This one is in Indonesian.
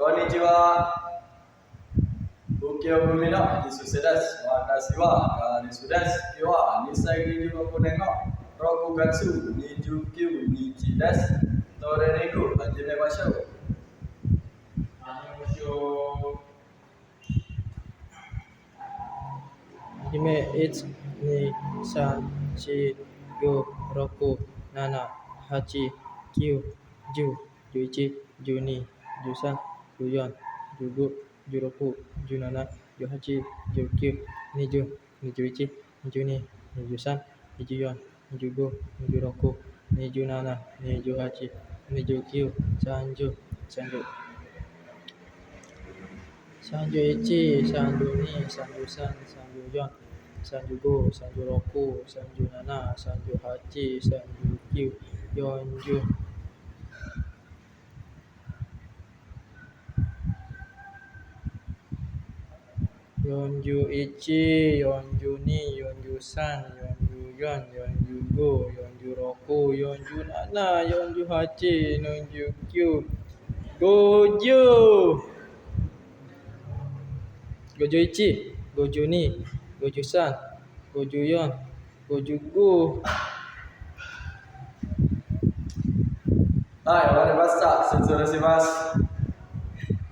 Konnichiwa. Ukiwa Yesus sedas watashi wa Yesus sedas iwa nisai ni ko nengok roku gatsu ni jukyu ni jidas tore niku ajine masyo. Hime ich ni san chi go roku nana hachi kyu ju juichi juni jusan juyon jugo juroku junana juhachi jukyu niju nijuichi nijuni nijusan nijuyon nijugo nijuroku nijunana nijuhachi nijukyu sanju sanju ichi sanju ni sanju san sanju yon sanju go sanju roku sanju nana sanju hachi sanju kyu yonju yonju ichi yonju ni yonju san yonju yon yonju go yonju roku yonju nana yonju hachi yonju kyu goju goju ichi goju ni goju san goju yon goju go はい、終わりました。説明します。